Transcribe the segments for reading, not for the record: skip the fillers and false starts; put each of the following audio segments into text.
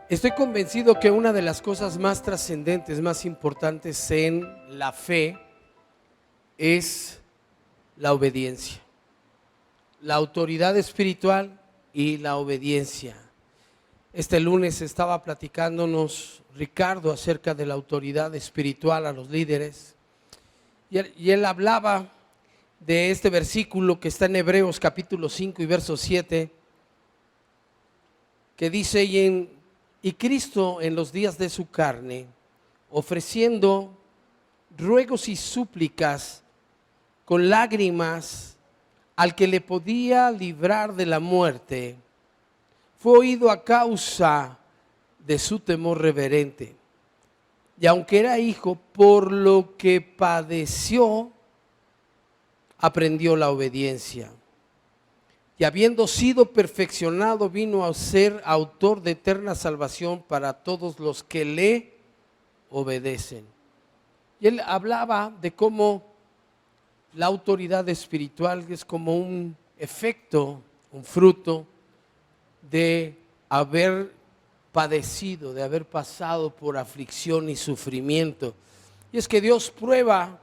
Estoy convencido que una de las cosas más trascendentes, más importantes en la fe es la obediencia, la autoridad espiritual y la obediencia. Este lunes estaba platicándonos Ricardo acerca de la autoridad espiritual a los líderes y él hablaba de este versículo que está en Hebreos capítulo 5 y verso 7, que dice: y Cristo en los días de su carne, ofreciendo ruegos y súplicas con lágrimas al que le podía librar de la muerte, fue oído a causa de su temor reverente. Y aunque era hijo, por lo que padeció, aprendió la obediencia. Y habiendo sido perfeccionado, vino a ser autor de eterna salvación para todos los que le obedecen. Y él hablaba de cómo la autoridad espiritual es como un efecto, un fruto de haber padecido, de haber pasado por aflicción y sufrimiento. Y es que Dios prueba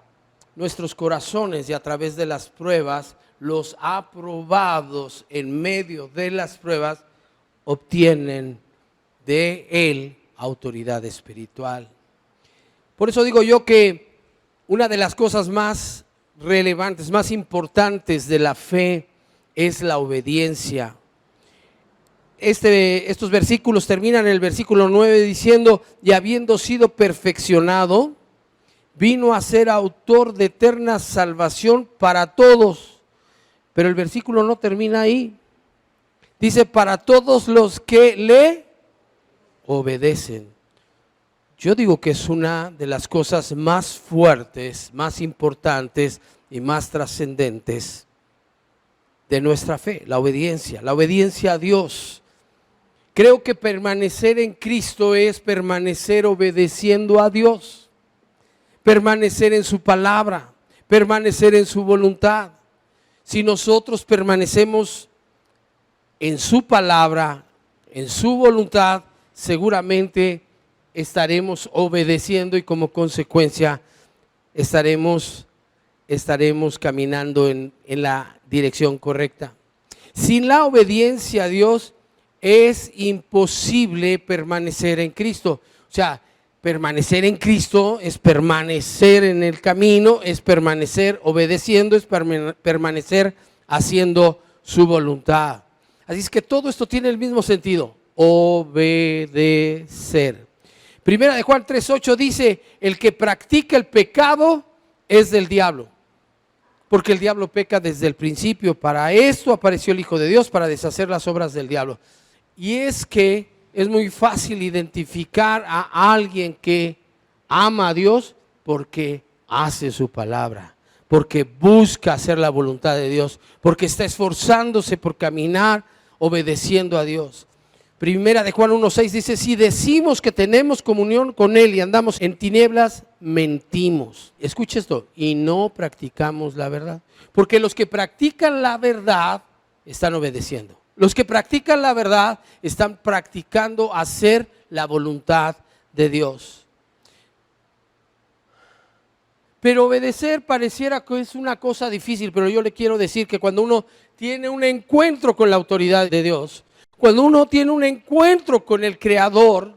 nuestros corazones y a través de las pruebas, los aprobados en medio de las pruebas obtienen de Él autoridad espiritual. Por eso digo yo que una de las cosas más relevantes, más importantes de la fe es la obediencia. Estos versículos terminan en el versículo 9 diciendo: y habiendo sido perfeccionado, vino a ser autor de eterna salvación para todos. Pero el versículo no termina ahí. Dice: para todos los que le obedecen. Yo digo que es una de las cosas más fuertes, más importantes y más trascendentes de nuestra fe, la obediencia a Dios. Creo que permanecer en Cristo es permanecer obedeciendo a Dios, permanecer en su palabra, permanecer en su voluntad. Si nosotros permanecemos en su palabra, en su voluntad, seguramente estaremos obedeciendo y como consecuencia estaremos caminando en la dirección correcta. Sin la obediencia a Dios es imposible permanecer en Cristo. O sea, permanecer en Cristo es permanecer en el camino, es permanecer obedeciendo, es permanecer haciendo su voluntad. Así es que todo esto tiene el mismo sentido: obedecer. Primera de Juan 3:8 dice: el que practica el pecado es del diablo, porque el diablo peca desde el principio. Para esto apareció el Hijo de Dios, para deshacer las obras del diablo. Y es que es muy fácil identificar a alguien que ama a Dios porque hace su palabra, porque busca hacer la voluntad de Dios, porque está esforzándose por caminar obedeciendo a Dios. Primera de Juan 1:6 dice: si decimos que tenemos comunión con Él y andamos en tinieblas, mentimos. Escucha esto: y no practicamos la verdad. Porque los que practican la verdad están obedeciendo. Los que practican la verdad están practicando hacer la voluntad de Dios. Pero obedecer pareciera que es una cosa difícil, pero yo le quiero decir que cuando uno tiene un encuentro con la autoridad de Dios, cuando uno tiene un encuentro con el Creador,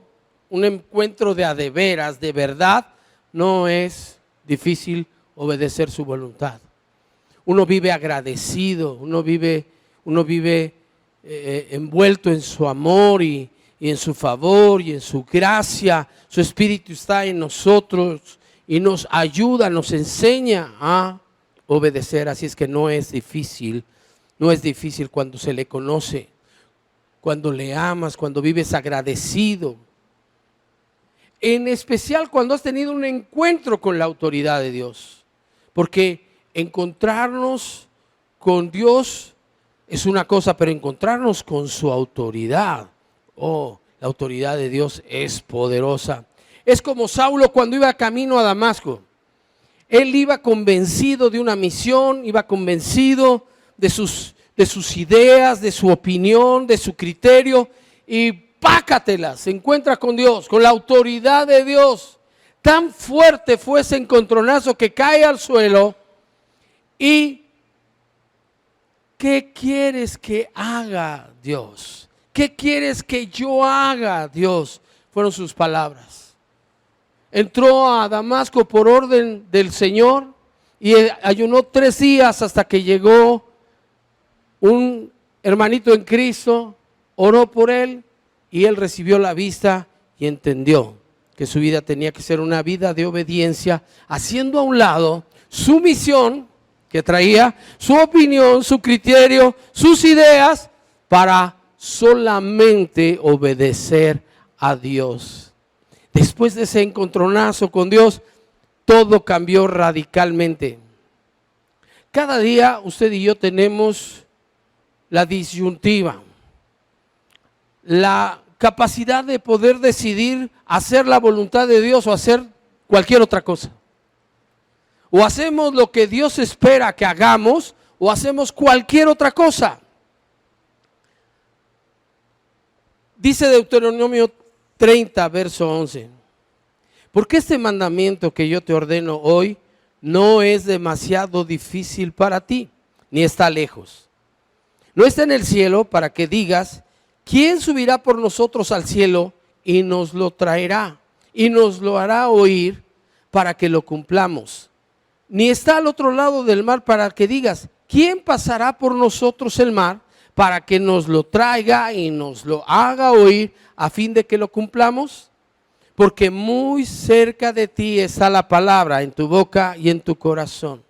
un encuentro de a de veras, de verdad, no es difícil obedecer su voluntad. Uno vive agradecido, uno vive envuelto en su amor y en su favor y en su gracia. Su Espíritu está en nosotros y nos ayuda, nos enseña a obedecer. Así es que no es difícil cuando se le conoce, cuando le amas, cuando vives agradecido. En especial cuando has tenido un encuentro con la autoridad de Dios. Porque encontrarnos con Dios es una cosa, pero encontrarnos con su autoridad, la autoridad de Dios es poderosa. Es como Saulo cuando iba camino a Damasco. Él iba convencido de una misión, iba convencido de sus ideas, de su opinión, de su criterio, y pácatelas, se encuentra con Dios, con la autoridad de Dios. Tan fuerte fue ese encontronazo que cae al suelo. ¿Y qué quieres que haga, Dios? ¿Qué quieres que yo haga, Dios? Fueron sus palabras. Entró a Damasco por orden del Señor y ayunó 3 días hasta que llegó un hermanito en Cristo, oró por él y él recibió la vista y entendió que su vida tenía que ser una vida de obediencia, haciendo a un lado su misión que traía, su opinión, su criterio, sus ideas, para solamente obedecer a Dios. Después de ese encontronazo con Dios, todo cambió radicalmente. Cada día usted y yo tenemos la disyuntiva, la capacidad de poder decidir hacer la voluntad de Dios o hacer cualquier otra cosa. O hacemos lo que Dios espera que hagamos o hacemos cualquier otra cosa. Dice Deuteronomio 30, verso 11. Porque este mandamiento que yo te ordeno hoy no es demasiado difícil para ti, ni está lejos. No está en el cielo para que digas, ¿quién subirá por nosotros al cielo y nos lo traerá y nos lo hará oír para que lo cumplamos? Ni está al otro lado del mar para que digas, ¿quién pasará por nosotros el mar para que nos lo traiga y nos lo haga oír a fin de que lo cumplamos? Porque muy cerca de ti está la palabra en tu boca y en tu corazón,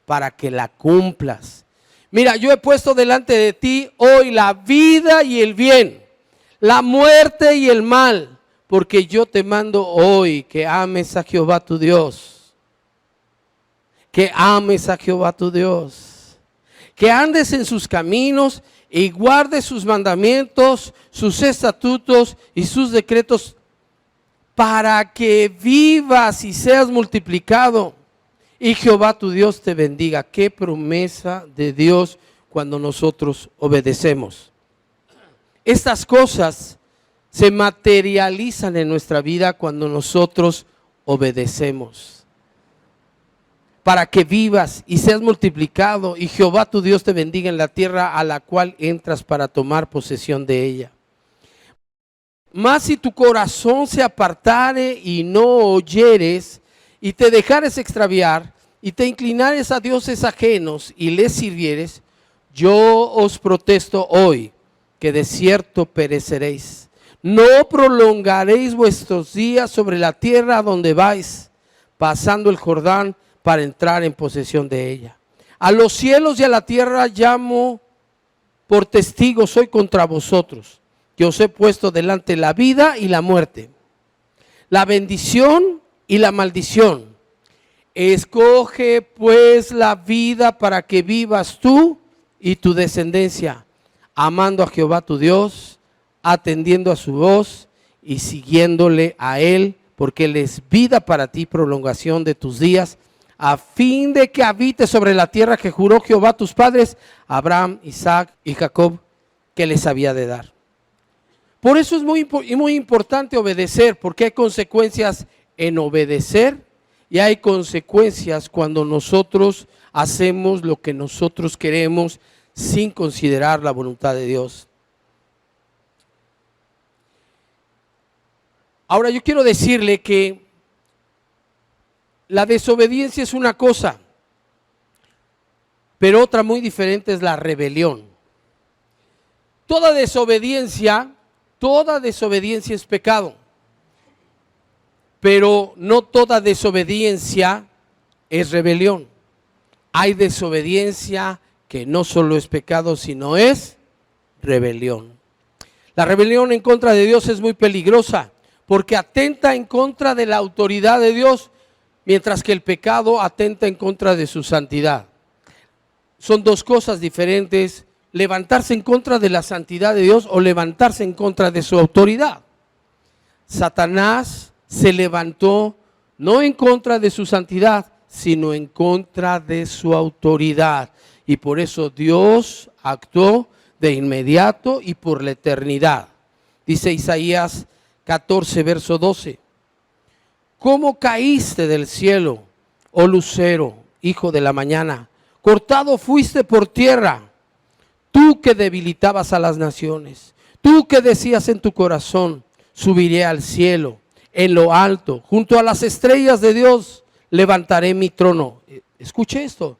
para que la cumplas. Mira, yo he puesto delante de ti hoy la vida y el bien, la muerte y el mal, porque yo te mando hoy que ames a Jehová tu Dios, que ames a Jehová tu Dios, que andes en sus caminos y guardes sus mandamientos, sus estatutos y sus decretos, para que vivas y seas multiplicado y Jehová tu Dios te bendiga. Qué promesa de Dios cuando nosotros obedecemos. Estas cosas se materializan en nuestra vida cuando nosotros obedecemos. Para que vivas y seas multiplicado y Jehová tu Dios te bendiga en la tierra a la cual entras para tomar posesión de ella. Mas si tu corazón se apartare y no oyeres y te dejares extraviar y te inclinares a dioses ajenos y les sirvieres, yo os protesto hoy que de cierto pereceréis. No prolongaréis vuestros días sobre la tierra donde vais, pasando el Jordán para entrar en posesión de ella. A los cielos y a la tierra llamo por testigos hoy contra vosotros, que os he puesto delante la vida y la muerte, la bendición y la maldición. Escoge pues la vida para que vivas tú y tu descendencia, amando a Jehová tu Dios, atendiendo a su voz y siguiéndole a Él, porque Él es vida para ti, prolongación de tus días, a fin de que habites sobre la tierra que juró Jehová a tus padres, Abraham, Isaac y Jacob, que les había de dar. Por eso es muy importante obedecer, porque hay consecuencias en obedecer y hay consecuencias cuando nosotros hacemos lo que nosotros queremos sin considerar la voluntad de Dios. Ahora yo quiero decirle que la desobediencia es una cosa, pero otra muy diferente es la rebelión. Toda desobediencia es pecado, pero no toda desobediencia es rebelión. Hay desobediencia que no solo es pecado, sino es rebelión. La rebelión en contra de Dios es muy peligrosa, porque atenta en contra de la autoridad de Dios, mientras que el pecado atenta en contra de su santidad. Son dos cosas diferentes: levantarse en contra de la santidad de Dios o levantarse en contra de su autoridad. Satanás se levantó no en contra de su santidad, sino en contra de su autoridad. Y por eso Dios actuó de inmediato y por la eternidad. Dice Isaías 14, verso 12. ¿Cómo caíste del cielo, oh lucero, hijo de la mañana? Cortado fuiste por tierra, tú que debilitabas a las naciones. Tú que decías en tu corazón, subiré al cielo, en lo alto, junto a las estrellas de Dios, levantaré mi trono. Escuche esto,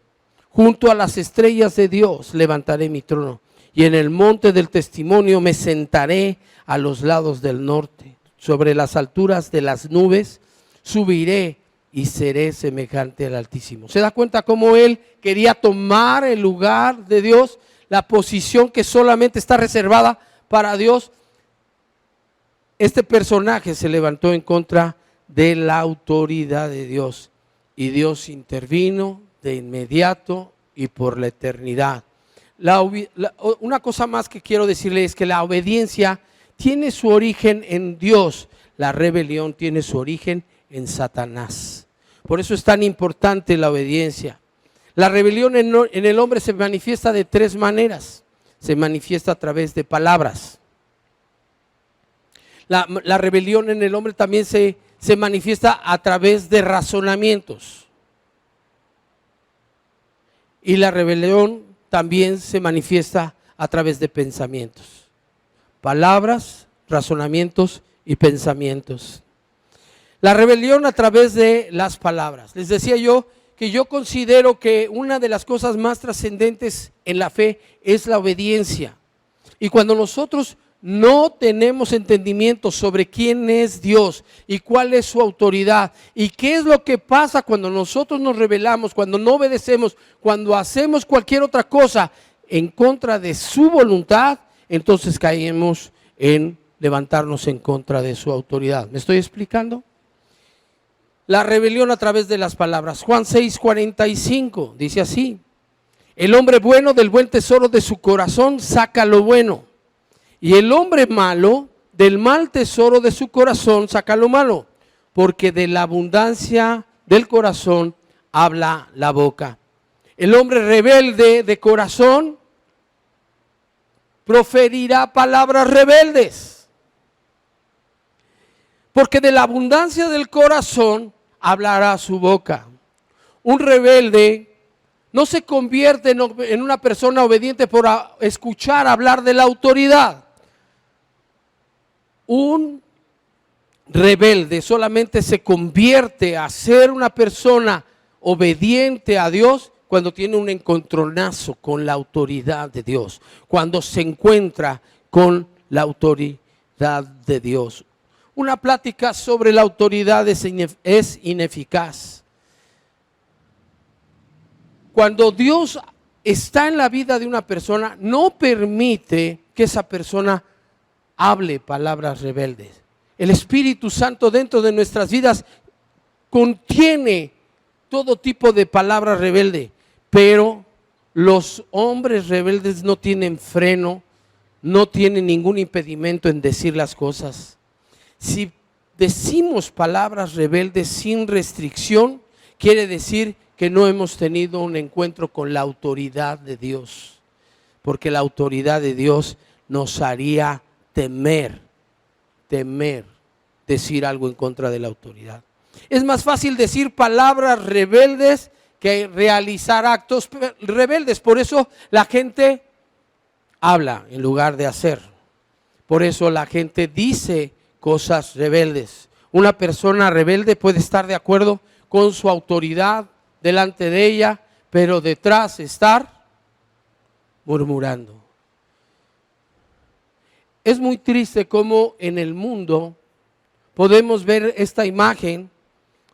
junto a las estrellas de Dios levantaré mi trono, y en el monte del testimonio me sentaré a los lados del norte. Sobre las alturas de las nubes subiré y seré semejante al Altísimo. ¿Se da cuenta cómo él quería tomar el lugar de Dios, la posición que solamente está reservada para Dios? Este personaje se levantó en contra de la autoridad de Dios y Dios intervino de inmediato y por la eternidad. Una cosa más que quiero decirle es que la obediencia tiene su origen en Dios, la rebelión tiene su origen en Satanás. Por eso es tan importante la obediencia. La rebelión en el hombre se manifiesta de tres maneras. Se manifiesta a través de palabras. La rebelión en el hombre también se manifiesta a través de razonamientos. Y la rebelión también se manifiesta a través de pensamientos. Palabras, razonamientos y pensamientos. La rebelión a través de las palabras. Les decía yo que yo considero que una de las cosas más trascendentes en la fe es la obediencia. Y cuando nosotros no tenemos entendimiento sobre quién es Dios y cuál es su autoridad y qué es lo que pasa cuando nosotros nos rebelamos, cuando no obedecemos, cuando hacemos cualquier otra cosa en contra de su voluntad, entonces caemos en levantarnos en contra de su autoridad. ¿Me estoy explicando? La rebelión a través de las palabras. Juan 6:45 dice así: el hombre bueno del buen tesoro de su corazón saca lo bueno, y el hombre malo del mal tesoro de su corazón saca lo malo, porque de la abundancia del corazón habla la boca. El hombre rebelde de corazón proferirá palabras rebeldes, porque de la abundancia del corazón hablará su boca. Un rebelde no se convierte en una persona obediente por escuchar hablar de la autoridad. Un rebelde solamente se convierte a ser una persona obediente a Dios cuando tiene un encontronazo con la autoridad de Dios, cuando se encuentra con la autoridad de Dios. Una plática sobre la autoridad es ineficaz. Cuando Dios está en la vida de una persona, no permite que esa persona hable palabras rebeldes. El Espíritu Santo dentro de nuestras vidas contiene todo tipo de palabras rebeldes, pero los hombres rebeldes no tienen freno, no tienen ningún impedimento en decir las cosas. Si decimos palabras rebeldes sin restricción, quiere decir que no hemos tenido un encuentro con la autoridad de Dios, porque la autoridad de Dios nos haría temer decir algo en contra de la autoridad. Es más fácil decir palabras rebeldes que realizar actos rebeldes. Por eso la gente habla en lugar de hacer. Por eso la gente dice cosas rebeldes. Una persona rebelde puede estar de acuerdo con su autoridad delante de ella, pero detrás estar murmurando. Es muy triste cómo en el mundo podemos ver esta imagen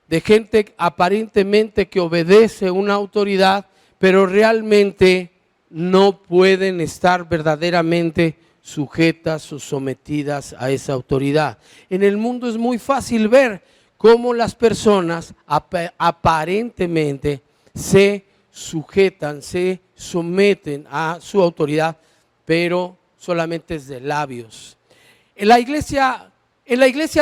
de gente aparentemente que obedece una autoridad, pero realmente no pueden estar verdaderamente sujetas o sometidas a esa autoridad. En el mundo es muy fácil ver cómo las personas aparentemente se sujetan, se someten a su autoridad, pero solamente es de labios. En la iglesia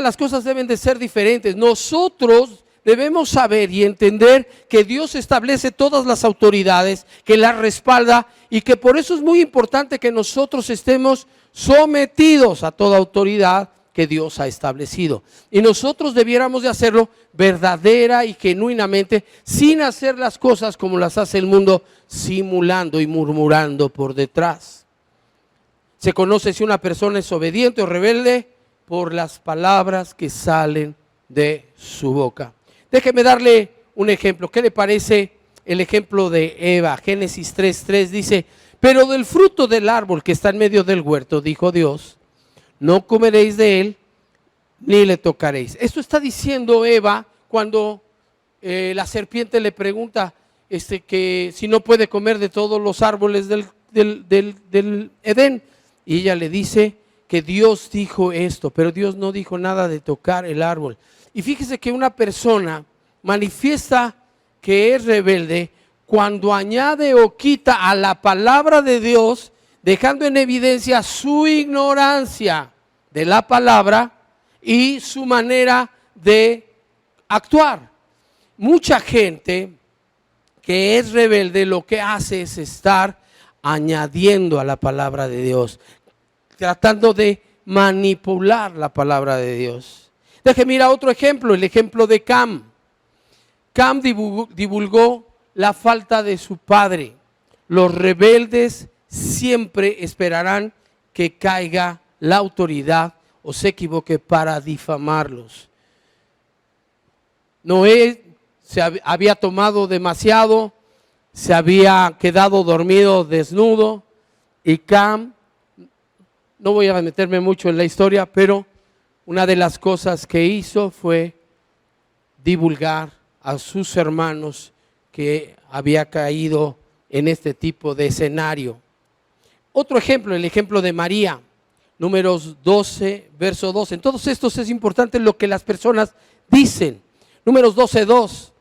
las cosas deben de ser diferentes. Nosotros debemos saber y entender que Dios establece todas las autoridades, que las respalda y que por eso es muy importante que nosotros estemos sometidos a toda autoridad que Dios ha establecido. Y nosotros debiéramos de hacerlo verdadera y genuinamente, sin hacer las cosas como las hace el mundo, simulando y murmurando por detrás. Se conoce si una persona es obediente o rebelde por las palabras que salen de su boca. Déjeme darle un ejemplo. ¿Qué le parece el ejemplo de Eva? Génesis 3:3 dice: pero del fruto del árbol que está en medio del huerto, dijo Dios, no comeréis de él, ni le tocaréis. Esto está diciendo Eva cuando la serpiente le pregunta que si no puede comer de todos los árboles del Edén. Y ella le dice que Dios dijo esto, pero Dios no dijo nada de tocar el árbol. Y fíjese que una persona manifiesta que es rebelde cuando añade o quita a la palabra de Dios, dejando en evidencia su ignorancia de la palabra y su manera de actuar. Mucha gente que es rebelde lo que hace es estar añadiendo a la palabra de Dios, tratando de manipular la palabra de Dios. Déjeme ir a otro ejemplo, el ejemplo de Cam. Cam divulgó la falta de su padre. Los rebeldes siempre esperarán que caiga la autoridad o se equivoque para difamarlos. Noé se había tomado demasiado, se había quedado dormido desnudo, y Cam, no voy a meterme mucho en la historia, pero una de las cosas que hizo fue divulgar a sus hermanos que había caído en este tipo de escenario. Otro ejemplo, el ejemplo de María, Números 12, verso 2. En todos estos es importante lo que las personas dicen. Números 12:2.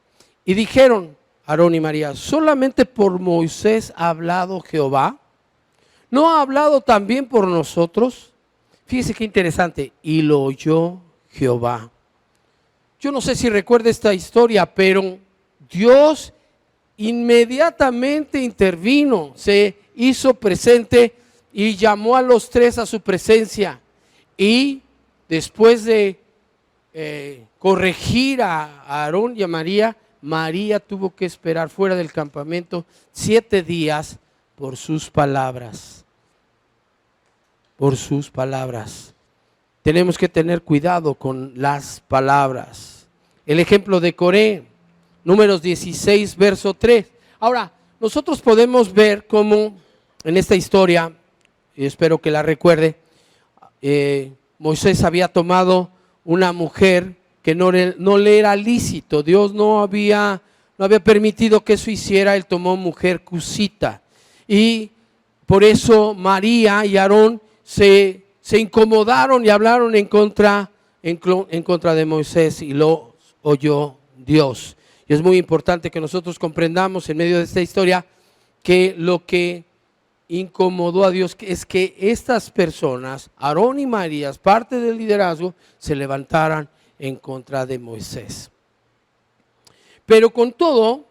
Y dijeron Aarón y María: ¿solamente por Moisés ha hablado Jehová? ¿No ha hablado también por nosotros? Fíjese qué interesante. Y lo oyó Jehová. Yo no sé si recuerda esta historia, pero Dios inmediatamente intervino, se hizo presente y llamó a los tres a su presencia. Y después de corregir a Aarón y a María, María tuvo que esperar fuera del campamento 7 días por sus palabras. Por sus palabras. Tenemos que tener cuidado con las palabras. El ejemplo de Coré, Números 16, verso 3. Ahora, nosotros podemos ver cómo en esta historia, y espero que la recuerde, Moisés había tomado una mujer que no le era lícito. Dios no había permitido que eso hiciera. Él tomó mujer cusita. Y por eso María y Aarón se incomodaron y hablaron en contra de Moisés, y lo oyó Dios. Y es muy importante que nosotros comprendamos en medio de esta historia que lo que incomodó a Dios es que estas personas, Aarón y María, parte del liderazgo, se levantaran en contra de Moisés. Pero con todo,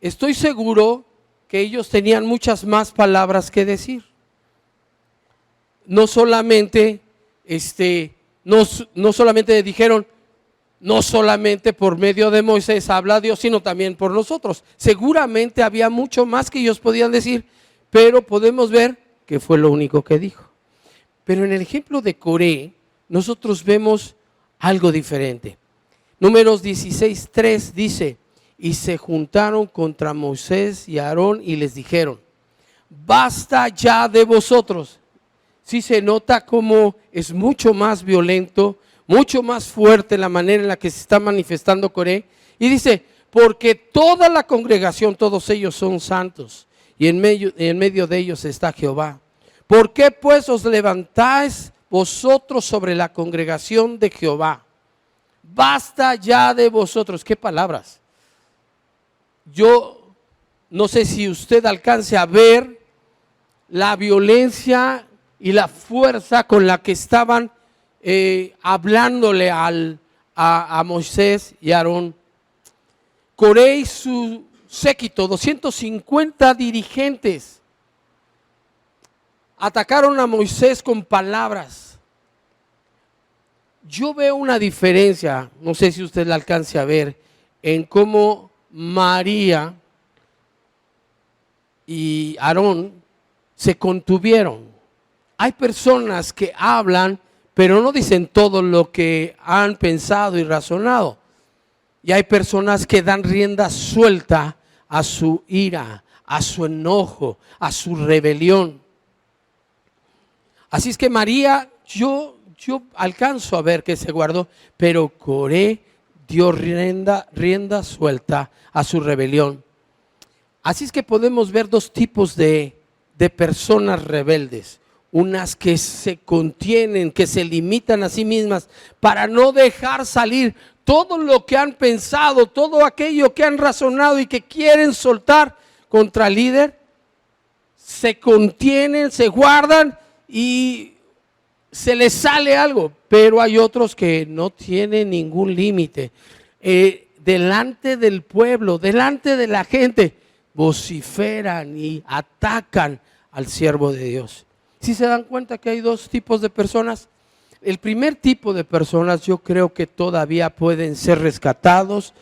estoy seguro que ellos tenían muchas más palabras que decir. No solamente no solamente dijeron, no solamente por medio de Moisés habla Dios, sino también por nosotros. Seguramente había mucho más que ellos podían decir, pero podemos ver que fue lo único que dijo. Pero en el ejemplo de Coré, nosotros vemos algo diferente. Números 16:3 dice: y se juntaron contra Moisés y Aarón y les dijeron: basta ya de vosotros. Sí se nota como es mucho más violento, mucho más fuerte la manera en la que se está manifestando Coré. Y dice: porque toda la congregación, todos ellos son santos, y en medio de ellos está Jehová. ¿Por qué pues os levantáis vosotros sobre la congregación de Jehová? Basta ya de vosotros. ¿Qué palabras? Yo no sé si usted alcance a ver la violencia y la fuerza con la que estaban hablándole a Moisés y Aarón. Coré y su séquito, 250 dirigentes, atacaron a Moisés con palabras. Yo veo una diferencia, no sé si usted la alcance a ver, en cómo María y Aarón se contuvieron. Hay personas que hablan, pero no dicen todo lo que han pensado y razonado. Y hay personas que dan rienda suelta a su ira, a su enojo, a su rebelión. Así es que María, yo alcanzo a ver que se guardó, pero Coré dio rienda suelta a su rebelión. Así es que podemos ver dos tipos de personas rebeldes. Unas que se contienen, que se limitan a sí mismas para no dejar salir todo lo que han pensado, todo aquello que han razonado y que quieren soltar contra el líder. Se contienen, se guardan y se les sale algo. Pero hay otros que no tienen ningún límite. Delante del pueblo, delante de la gente, vociferan y atacan al siervo de Dios. Si se dan cuenta que hay dos tipos de personas, el primer tipo de personas yo creo que todavía pueden ser rescatados,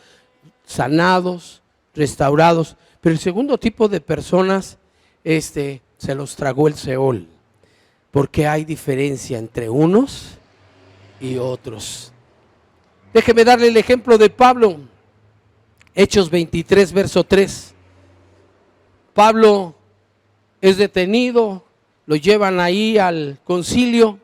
sanados, restaurados, pero el segundo tipo de personas se los tragó el Seol, porque hay diferencia entre unos y otros. Déjeme darle el ejemplo de Pablo, Hechos 23, verso 3. Pablo es detenido, lo llevan ahí al concilio.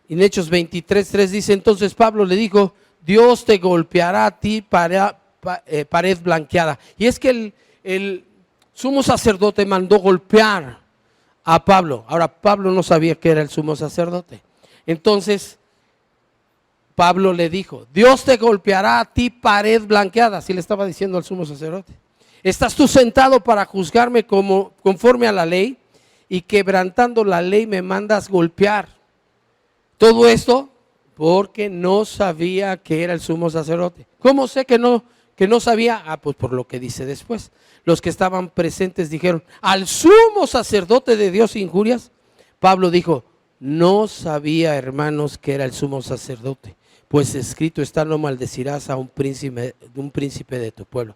En Hechos 23:3 dice: entonces Pablo le dijo, Dios te golpeará a ti pared blanqueada. Y es que el sumo sacerdote mandó golpear a Pablo. Ahora Pablo no sabía que era el sumo sacerdote. Entonces Pablo le dijo, Dios te golpeará a ti pared blanqueada. Así le estaba diciendo al sumo sacerdote. ¿Estás tú sentado para juzgarme conforme a la ley? Y quebrantando la ley me mandas golpear. Todo esto porque no sabía que era el sumo sacerdote. ¿Cómo sé que no sabía? Pues por lo que dice después. Los que estaban presentes dijeron, ¿al sumo sacerdote de Dios injurias? Pablo dijo, no sabía, hermanos, que era el sumo sacerdote, pues escrito está, no maldecirás a un príncipe de tu pueblo.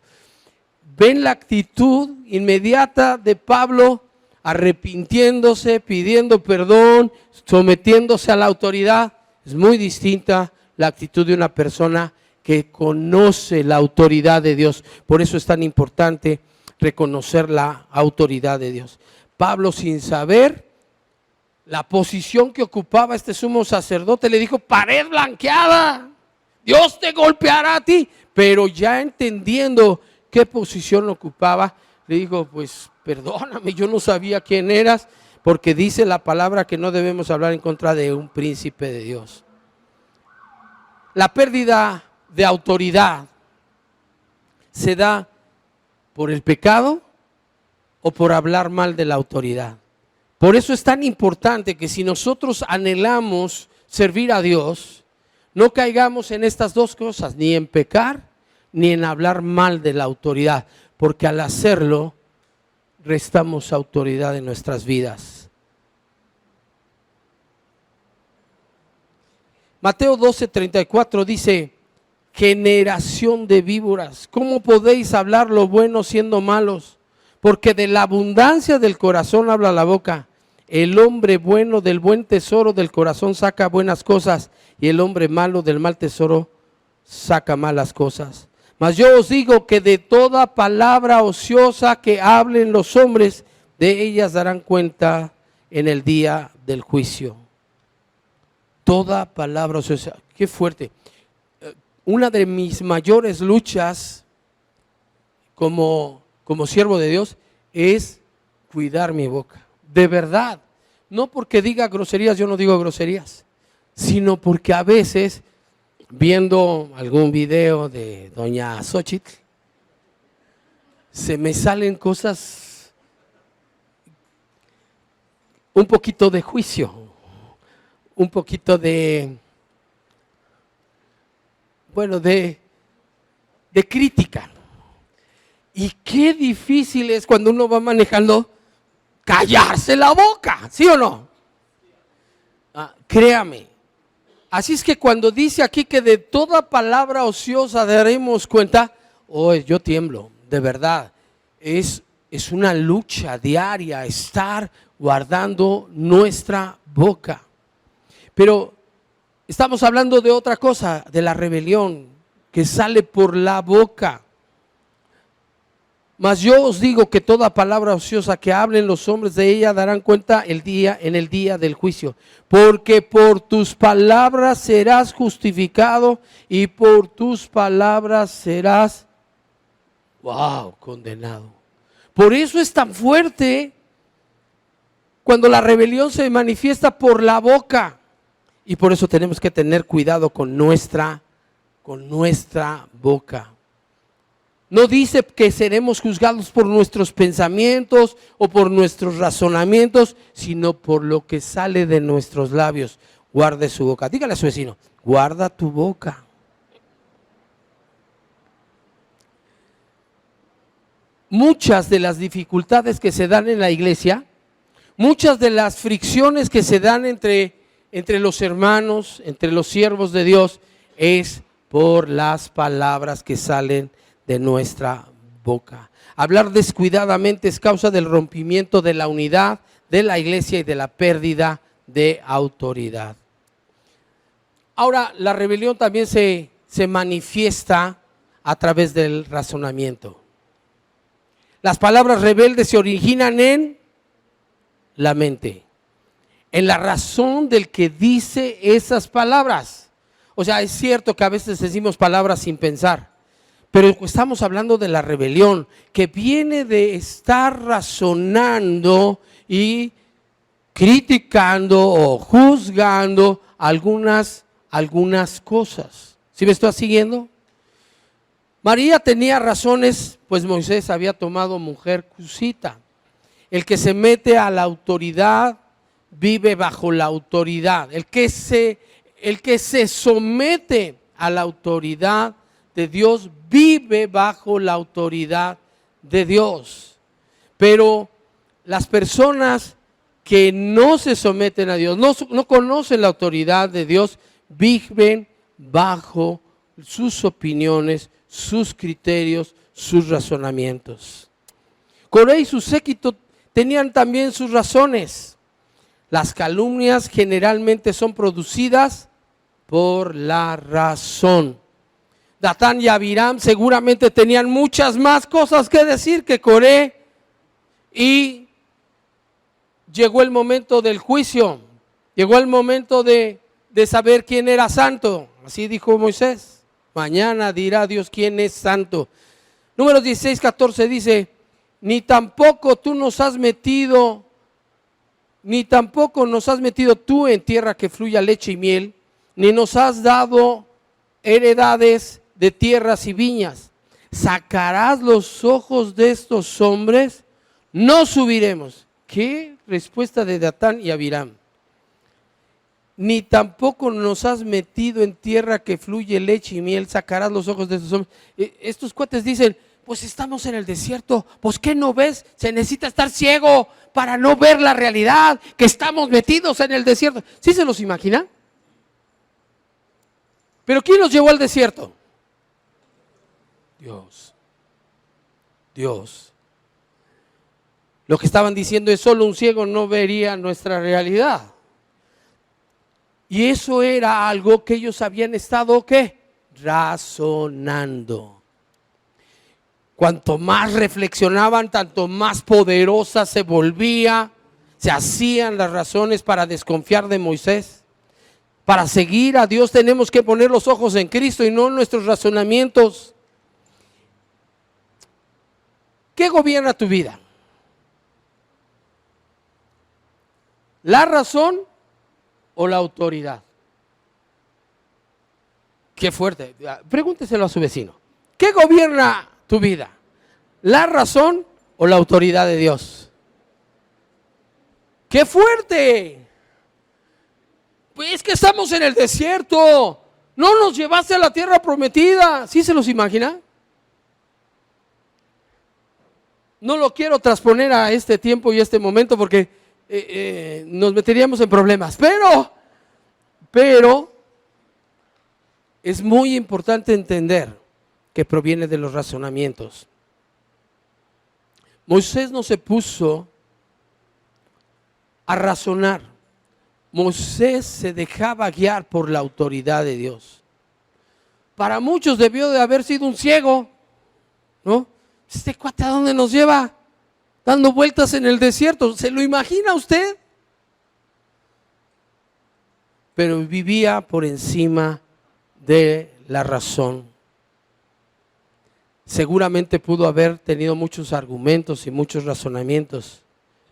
¿Ven la actitud inmediata de Pablo? Arrepintiéndose, pidiendo perdón, sometiéndose a la autoridad. Es muy distinta la actitud de una persona que conoce la autoridad de Dios. Por eso es tan importante reconocer la autoridad de Dios. Pablo, sin saber la posición que ocupaba este sumo sacerdote, le dijo, pared blanqueada, Dios te golpeará a ti. Pero ya entendiendo qué posición ocupaba, le dijo, pues perdóname, yo no sabía quién eras, porque dice la palabra que no debemos hablar en contra de un príncipe de Dios. La pérdida de autoridad se da por el pecado o por hablar mal de la autoridad. Por eso es tan importante que si nosotros anhelamos servir a Dios, no caigamos en estas dos cosas, ni en pecar, ni en hablar mal de la autoridad, porque al hacerlo, restamos autoridad en nuestras vidas. Mateo 12:34 dice, generación de víboras, ¿cómo podéis hablar lo bueno siendo malos? Porque de la abundancia del corazón habla la boca. El hombre bueno del buen tesoro del corazón saca buenas cosas, y el hombre malo del mal tesoro saca malas cosas. Mas yo os digo que de toda palabra ociosa que hablen los hombres, de ellas darán cuenta en el día del juicio. Toda palabra ociosa. Qué fuerte. Una de mis mayores luchas como siervo de Dios es cuidar mi boca. De verdad. No porque diga groserías, yo no digo groserías, sino porque a veces, viendo algún video de doña Xochitl, se me salen cosas, un poquito de juicio, un poquito de crítica. Y qué difícil es cuando uno va manejando callarse la boca, ¿sí o no? créame. Así es que cuando dice aquí que de toda palabra ociosa daremos cuenta, yo tiemblo, de verdad. Es una lucha diaria estar guardando nuestra boca. Pero estamos hablando de otra cosa, de la rebelión que sale por la boca. Mas yo os digo que toda palabra ociosa que hablen los hombres de ella darán cuenta en el día del juicio. Porque por tus palabras serás justificado y por tus palabras serás, condenado. Por eso es tan fuerte cuando la rebelión se manifiesta por la boca. Y por eso tenemos que tener cuidado con nuestra boca. No dice que seremos juzgados por nuestros pensamientos o por nuestros razonamientos, sino por lo que sale de nuestros labios. Guarde su boca. Dígale a su vecino, guarda tu boca. Muchas de las dificultades que se dan en la iglesia, muchas de las fricciones que se dan entre los hermanos, entre los siervos de Dios, es por las palabras que salen de nuestra boca. Hablar descuidadamente es causa del rompimiento de la unidad de la iglesia y de la pérdida de autoridad. Ahora, la rebelión también se manifiesta a través del razonamiento. Las palabras rebeldes se originan en la mente, en la razón del que dice esas palabras. O sea, es cierto que a veces decimos palabras sin pensar, pero estamos hablando de la rebelión, que viene de estar razonando y criticando o juzgando algunas cosas. ¿Sí me estás siguiendo? María tenía razones, pues Moisés había tomado mujer cusita. El que se mete a la autoridad vive bajo la autoridad. El que se somete a la autoridad de Dios vive bajo la autoridad de Dios. Pero las personas que no se someten a Dios, no conocen la autoridad de Dios, viven bajo sus opiniones, sus criterios, sus razonamientos. Coré y su séquito tenían también sus razones. Las calumnias generalmente son producidas por la razón. Datán y Abiram seguramente tenían muchas más cosas que decir que Coré, y llegó el momento del juicio, llegó el momento de saber quién era santo. Así dijo Moisés, mañana dirá Dios quién es santo. Números 16:14 dice, ni tampoco nos has metido tú en tierra que fluya leche y miel, ni nos has dado heredades de tierras y viñas. ¿Sacarás los ojos de estos hombres? No subiremos. ¿Qué respuesta de Datán y Abiram? Ni tampoco nos has metido en tierra que fluye leche y miel, sacarás los ojos de estos hombres. Estos cuates dicen, pues estamos en el desierto, pues ¿qué no ves? Se necesita estar ciego para no ver la realidad, que estamos metidos en el desierto. ¿Sí se los imaginan? ¿Pero quién los llevó al desierto? Dios. Lo que estaban diciendo es, solo un ciego no vería nuestra realidad. Y eso era algo que ellos habían estado, ¿qué? Razonando. Cuanto más reflexionaban, tanto más poderosa se volvía, se hacían las razones para desconfiar de Moisés. Para seguir a Dios tenemos que poner los ojos en Cristo y no en nuestros razonamientos. ¿Qué gobierna tu vida? ¿La razón o la autoridad? Qué fuerte. Pregúnteselo a su vecino. ¿Qué gobierna tu vida? ¿La razón o la autoridad de Dios? ¡Qué fuerte! Pues es que estamos en el desierto. No nos llevaste a la tierra prometida. ¿Sí se los imagina? No lo quiero transponer a este tiempo y este momento porque nos meteríamos en problemas. Pero Pero es muy importante entender que proviene de los razonamientos. Moisés no se puso a razonar. Moisés se dejaba guiar por la autoridad de Dios. Para muchos debió de haber sido un ciego, ¿no? ¿Este cuate a dónde nos lleva? Dando vueltas en el desierto. ¿Se lo imagina usted? Pero vivía por encima de la razón. Seguramente pudo haber tenido muchos argumentos y muchos razonamientos,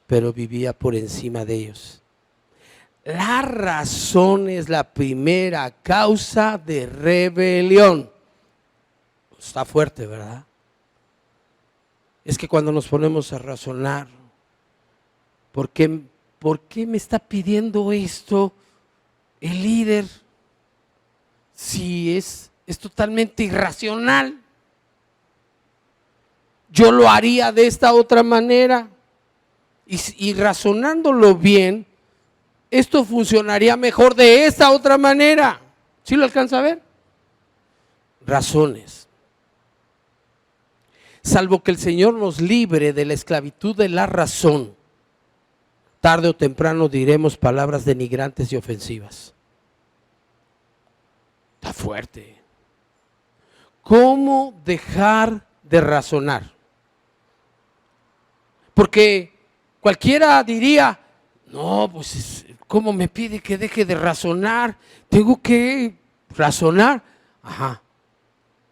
pero vivía por encima de ellos. La razón es la primera causa de rebelión. Está fuerte, ¿verdad? Es que cuando nos ponemos a razonar, ¿por qué me está pidiendo esto el líder? Si es totalmente irracional. Yo lo haría de esta otra manera. Y razonándolo bien, esto funcionaría mejor de esta otra manera. ¿Sí lo alcanza a ver? Razones. Salvo que el Señor nos libre de la esclavitud de la razón, tarde o temprano diremos palabras denigrantes y ofensivas. Está fuerte. ¿Cómo dejar de razonar? Porque cualquiera diría, no, pues, ¿cómo me pide que deje de razonar? Tengo que razonar. Ajá,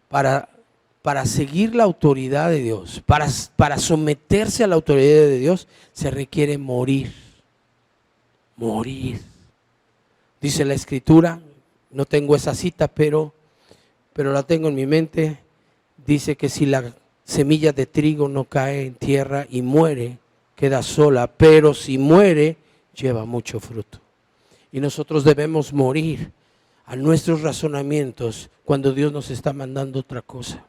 para seguir la autoridad de Dios, para someterse a la autoridad de Dios, se requiere morir. Morir. Dice la Escritura, no tengo esa cita, pero la tengo en mi mente. Dice que si la semilla de trigo no cae en tierra y muere, queda sola, pero si muere, lleva mucho fruto. Y nosotros debemos morir a nuestros razonamientos cuando Dios nos está mandando otra cosa.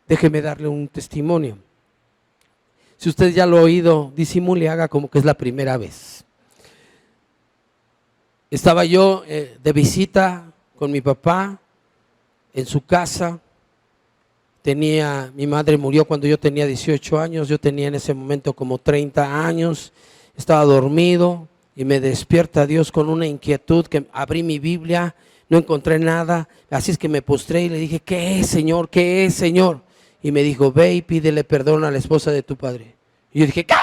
Déjeme darle un testimonio. Si usted ya lo ha oído, disimule, haga como que es la primera vez. Estaba yo de visita con mi papá en su casa. Mi madre murió cuando yo tenía 18 años, yo tenía en ese momento como 30 años, estaba dormido y me despierta Dios con una inquietud que abrí mi Biblia, no encontré nada, así es que me postré y le dije, ¿qué es, Señor? ¿Qué es, Señor? Y me dijo, ve y pídele perdón a la esposa de tu padre. Y yo dije, ¿qué?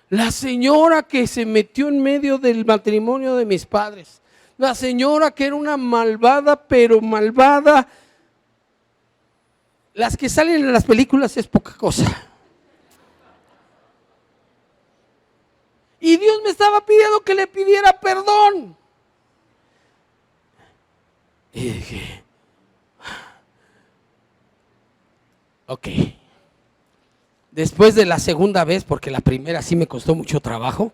La señora que se metió en medio del matrimonio de mis padres. La señora que era una malvada, pero malvada. Las que salen en las películas es poca cosa. Y Dios me estaba pidiendo que le pidiera perdón. Y dije, ok. Después de la segunda vez, porque la primera sí me costó mucho trabajo,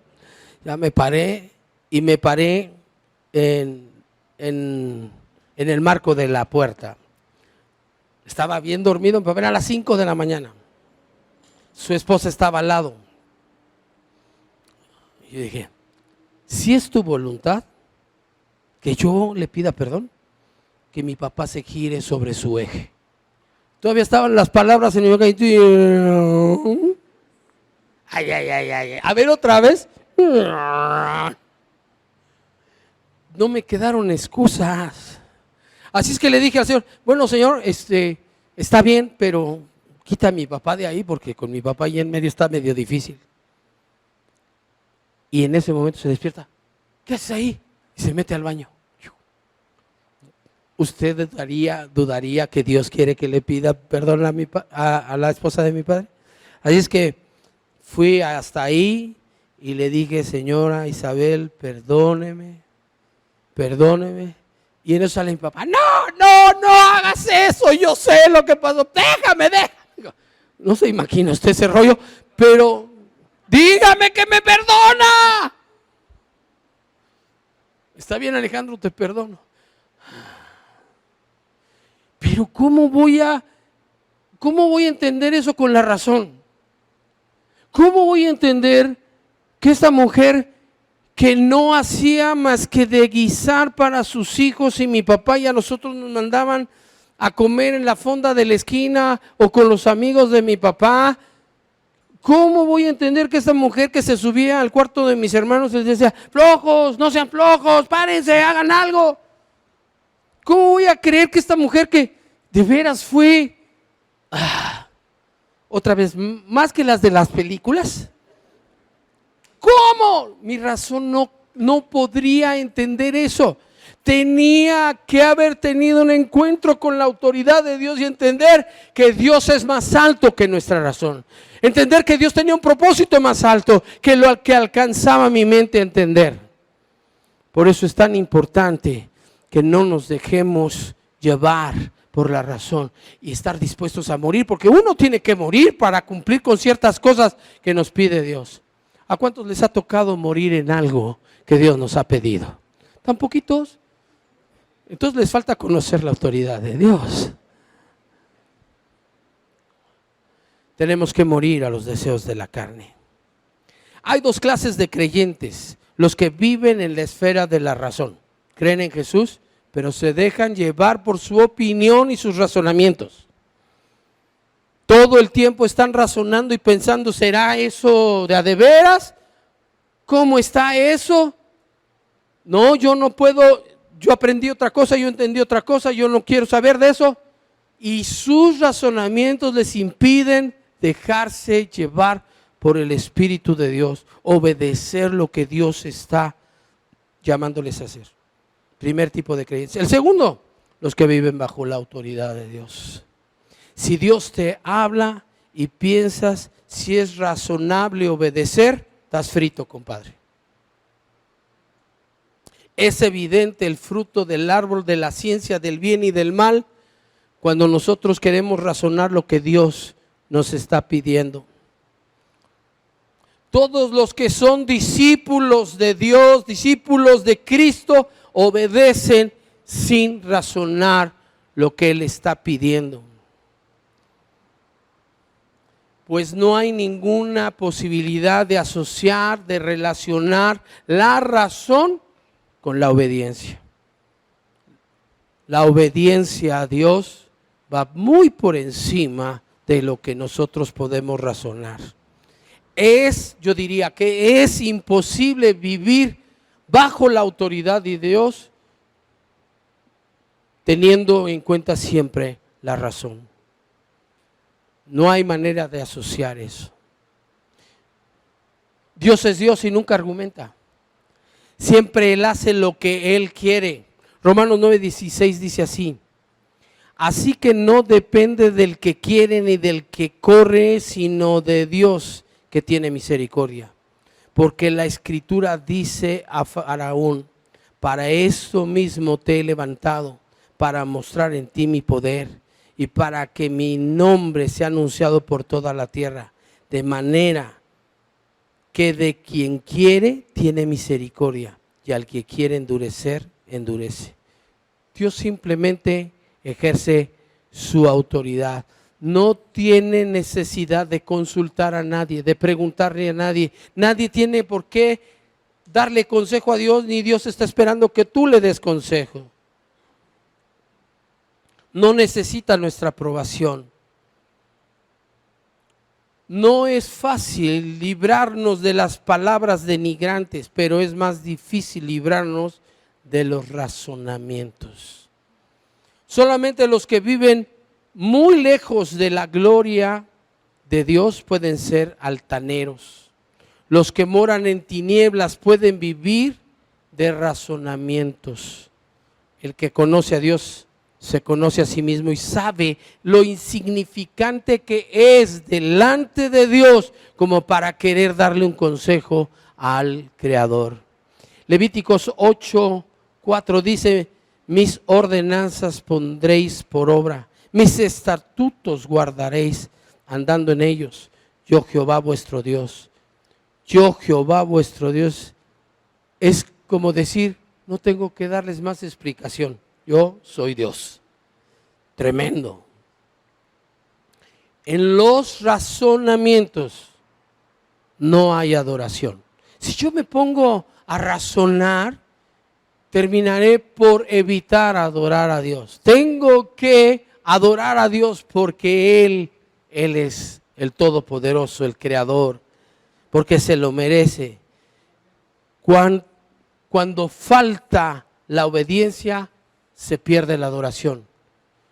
ya me paré y me paré en el marco de la puerta. Estaba bien dormido, pero era a las 5 de la mañana. Su esposa estaba al lado. Y yo dije, si es tu voluntad que yo le pida perdón, que mi papá se gire sobre su eje. Todavía estaban las palabras en mi boca y ay. A ver otra vez. No me quedaron excusas. Así es que le dije al Señor, bueno, Señor, está bien, pero quita a mi papá de ahí porque con mi papá ahí en medio está medio difícil. Y en ese momento se despierta. ¿Qué haces ahí? Y se mete al baño. ¿Usted dudaría que Dios quiere que le pida perdón a la esposa de mi padre? Así es que fui hasta ahí y le dije, señora Isabel, perdóneme. Y en eso sale mi papá, no hagas eso, yo sé lo que pasó, déjame. No se imagina usted ese rollo, pero dígame que me perdona. Está bien, Alejandro, te perdono. Pero ¿cómo voy a entender eso con la razón? ¿Cómo voy a entender que esta mujer que no hacía más que de guisar para sus hijos, y mi papá y a nosotros nos mandaban a comer en la fonda de la esquina o con los amigos de mi papá. ¿Cómo voy a entender que esta mujer que se subía al cuarto de mis hermanos les decía, flojos, no sean flojos, párense, hagan algo? ¿Cómo voy a creer que esta mujer que de veras fue, otra vez, más que las de las películas? ¿Cómo? Mi razón no podría entender eso. Tenía que haber tenido un encuentro con la autoridad de Dios y entender que Dios es más alto que nuestra razón. Entender que Dios tenía un propósito más alto que lo que alcanzaba mi mente a entender. Por eso es tan importante que no nos dejemos llevar por la razón y estar dispuestos a morir, porque uno tiene que morir para cumplir con ciertas cosas que nos pide Dios. ¿A cuántos les ha tocado morir en algo que Dios nos ha pedido? ¿Tan poquitos? Entonces les falta conocer la autoridad de Dios. Tenemos que morir a los deseos de la carne. Hay dos clases de creyentes: los que viven en la esfera de la razón, creen en Jesús, pero se dejan llevar por su opinión y sus razonamientos. Todo el tiempo están razonando y pensando, ¿será eso de a de veras? ¿Cómo está eso? No, yo no puedo, yo aprendí otra cosa, yo entendí otra cosa, yo no quiero saber de eso. Y sus razonamientos les impiden dejarse llevar por el Espíritu de Dios, obedecer lo que Dios está llamándoles a hacer. Primer tipo de creencia. El segundo, los que viven bajo la autoridad de Dios. Si Dios te habla y piensas si es razonable obedecer, estás frito, compadre. Es evidente el fruto del árbol de la ciencia del bien y del mal cuando nosotros queremos razonar lo que Dios nos está pidiendo. Todos los que son discípulos de Dios, discípulos de Cristo, obedecen sin razonar lo que Él está pidiendo. Pues no hay ninguna posibilidad de asociar, de relacionar la razón con la obediencia. La obediencia a Dios va muy por encima de lo que nosotros podemos razonar. Yo diría que es imposible vivir bajo la autoridad de Dios teniendo en cuenta siempre la razón. No hay manera de asociar eso. Dios es Dios y nunca argumenta. Siempre Él hace lo que Él quiere. Romanos 9:16 dice así: así que no depende del que quiere ni del que corre, sino de Dios que tiene misericordia. Porque la Escritura dice a Faraón: para esto mismo te he levantado, para mostrar en ti mi poder y para que mi nombre sea anunciado por toda la tierra, de manera que de quien quiere tiene misericordia y al que quiere endurecer, endurece. Dios simplemente ejerce su autoridad. No tiene necesidad de consultar a nadie, de preguntarle a nadie. Nadie tiene por qué darle consejo a Dios, ni Dios está esperando que tú le des consejo. No necesita nuestra aprobación. No es fácil librarnos de las palabras denigrantes, pero es más difícil librarnos de los razonamientos. Solamente los que viven muy lejos de la gloria de Dios pueden ser altaneros. Los que moran en tinieblas pueden vivir de razonamientos. El que conoce a Dios se conoce a sí mismo y sabe lo insignificante que es delante de Dios como para querer darle un consejo al Creador. Levíticos 8:4 dice: mis ordenanzas pondréis por obra, mis estatutos guardaréis, andando en ellos. Yo Jehová vuestro Dios. Yo Jehová vuestro Dios. Es como decir, no tengo que darles más explicación. Yo soy Dios. Tremendo. En los razonamientos no hay adoración. Si yo me pongo a razonar, terminaré por evitar adorar a Dios. Tengo que adorar a Dios porque Él es el Todopoderoso, el Creador, porque se lo merece. Cuando falta la obediencia, se pierde la adoración.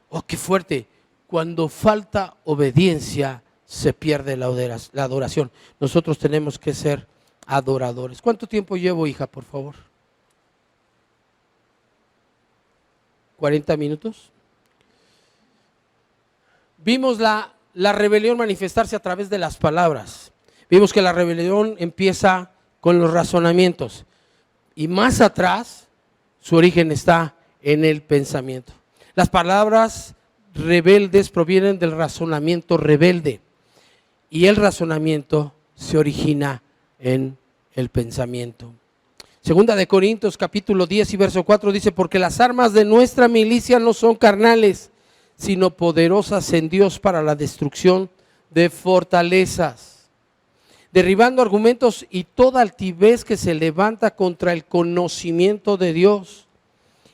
Oh, qué fuerte. Cuando falta obediencia, se pierde la adoración. Nosotros tenemos que ser adoradores. ¿Cuánto tiempo llevo, hija, por favor? 40 minutos. Vimos la rebelión manifestarse a través de las palabras. Vimos que la rebelión empieza con los razonamientos. Y más atrás, su origen está en el pensamiento. Las palabras rebeldes provienen del razonamiento rebelde. Y el razonamiento se origina en el pensamiento. Segunda de Corintios capítulo 10 y verso 4 dice: porque las armas de nuestra milicia no son carnales, sino poderosas en Dios para la destrucción de fortalezas, derribando argumentos y toda altivez que se levanta contra el conocimiento de Dios,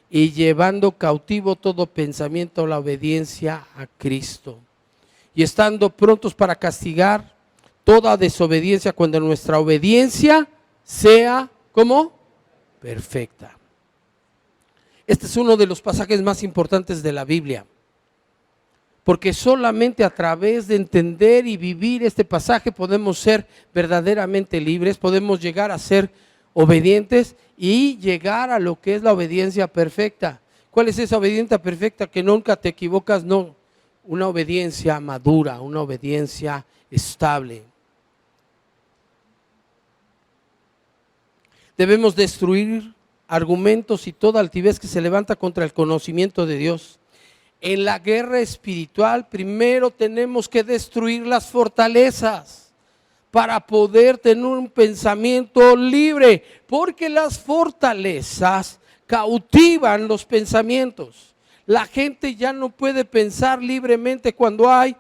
y llevando cautivo todo pensamiento a la obediencia a Cristo, y estando prontos para castigar toda desobediencia cuando nuestra obediencia sea, ¿cómo? Perfecta. Este es uno de los pasajes más importantes de la Biblia, porque solamente a través de entender y vivir este pasaje podemos ser verdaderamente libres, podemos llegar a ser obedientes y llegar a lo que es la obediencia perfecta. ¿Cuál es esa obediencia perfecta? Que nunca te equivocas, no. Una obediencia madura, una obediencia estable. Debemos destruir argumentos y toda altivez que se levanta contra el conocimiento de Dios. En la guerra espiritual, primero tenemos que destruir las fortalezas para poder tener un pensamiento libre, porque las fortalezas cautivan los pensamientos. La gente ya no puede pensar libremente cuando hay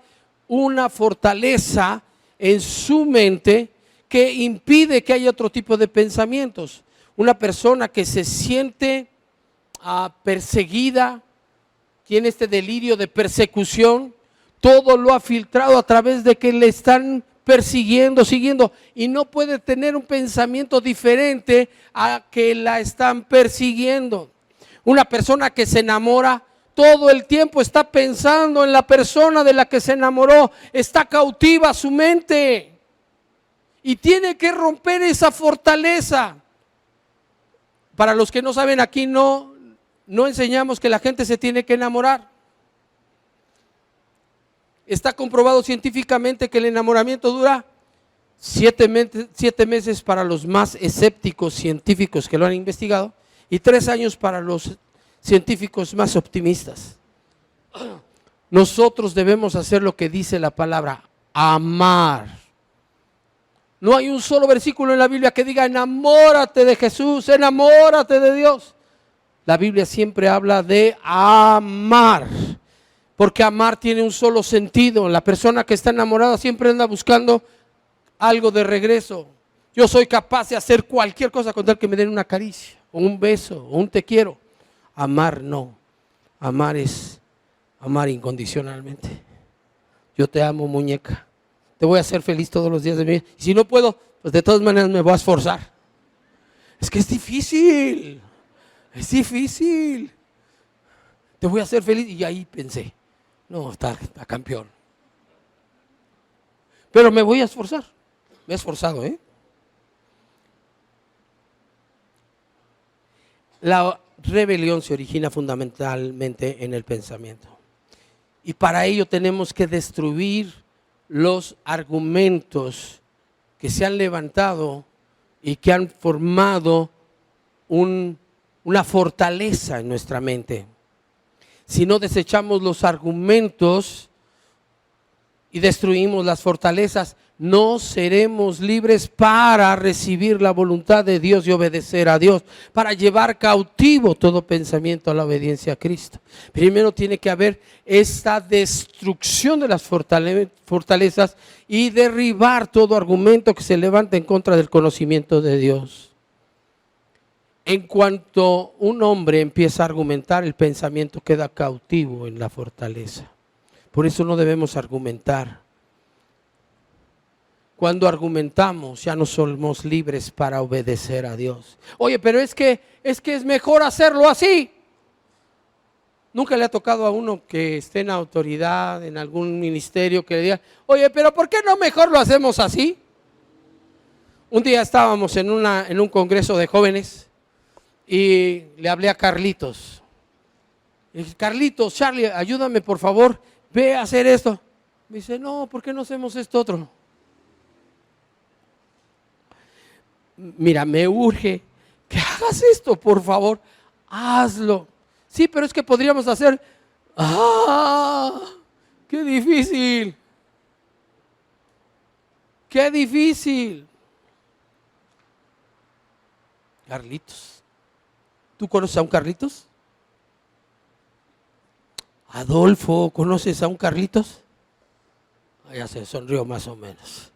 una fortaleza en su mente que impide que haya otro tipo de pensamientos. Una persona que se siente perseguida, tiene este delirio de persecución, todo lo ha filtrado a través de que le están persiguiendo, siguiendo, y no puede tener un pensamiento diferente a que la están persiguiendo. Una persona que se enamora, todo el tiempo está pensando en la persona de la que se enamoró, está cautiva su mente y tiene que romper esa fortaleza. Para los que no saben, aquí no enseñamos que la gente se tiene que enamorar. Está comprobado científicamente que el enamoramiento dura 7 meses para los más escépticos científicos que lo han investigado y 3 años para los científicos más optimistas. Nosotros debemos hacer lo que dice la palabra, amar. No hay un solo versículo en la Biblia que diga enamórate de Jesús, enamórate de Dios. La Biblia siempre habla de amar, porque amar tiene un solo sentido. La persona que está enamorada siempre anda buscando algo de regreso. Yo soy capaz de hacer cualquier cosa con tal que me den una caricia, o un beso, o un te quiero. Amar no, amar es amar incondicionalmente. Yo te amo, muñeca, te voy a hacer feliz todos los días de mi vida. Y si no puedo, pues de todas maneras me voy a esforzar. Es que es difícil, te voy a hacer feliz. Y ahí pensé, no, está campeón. Pero me voy a esforzar, me he esforzado, La rebelión se origina fundamentalmente en el pensamiento. Y para ello tenemos que destruir los argumentos que se han levantado y que han formado una fortaleza en nuestra mente. Si no desechamos los argumentos y destruimos las fortalezas, no seremos libres para recibir la voluntad de Dios y obedecer a Dios, para llevar cautivo todo pensamiento a la obediencia a Cristo. Primero tiene que haber esta destrucción de las fortalezas y derribar todo argumento que se levanta en contra del conocimiento de Dios. En cuanto un hombre empieza a argumentar, el pensamiento queda cautivo en la fortaleza. Por eso no debemos argumentar. Cuando argumentamos ya no somos libres para obedecer a Dios. Oye, pero es que es mejor hacerlo así. ¿Nunca le ha tocado a uno que esté en autoridad, en algún ministerio, que le diga, oye, pero ¿por qué no mejor lo hacemos así? Un día estábamos en un congreso de jóvenes y le hablé a Carlitos. Le dije, Carlitos, Charlie, ayúdame por favor, ve a hacer esto. Me dice, no, ¿por qué no hacemos esto otro? Mira, me urge que hagas esto, por favor, hazlo. Sí, pero es que podríamos hacer, qué difícil, qué difícil. Carlitos, ¿tú conoces a un Carlitos? Adolfo, ¿conoces a un Carlitos? Ya se sonrió más o menos.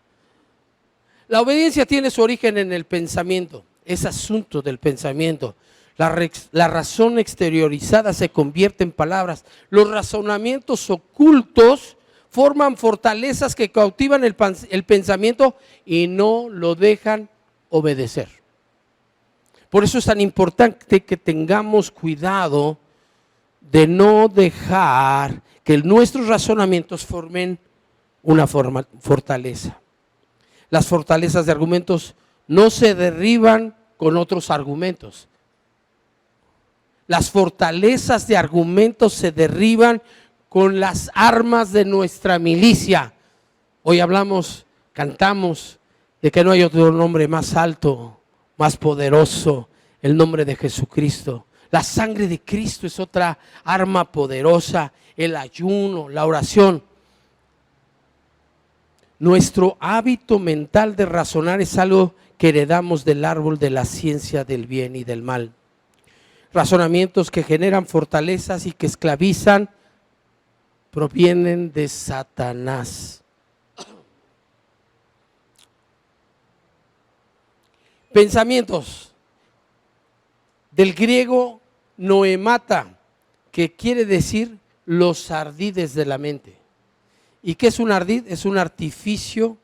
La obediencia tiene su origen en el pensamiento, es asunto del pensamiento. La razón exteriorizada se convierte en palabras. Los razonamientos ocultos forman fortalezas que cautivan el pensamiento y no lo dejan obedecer. Por eso es tan importante que tengamos cuidado de no dejar que nuestros razonamientos formen una fortaleza. Las fortalezas de argumentos no se derriban con otros argumentos. Las fortalezas de argumentos se derriban con las armas de nuestra milicia. Hoy cantamos de que no hay otro nombre más alto, más poderoso, el nombre de Jesucristo. La sangre de Cristo es otra arma poderosa, el ayuno, la oración. Nuestro hábito mental de razonar es algo que heredamos del árbol de la ciencia del bien y del mal. Razonamientos que generan fortalezas y que esclavizan provienen de Satanás. Pensamientos del griego noemata, que quiere decir los ardides de la mente. ¿Y qué es un ardid? Es un artificio,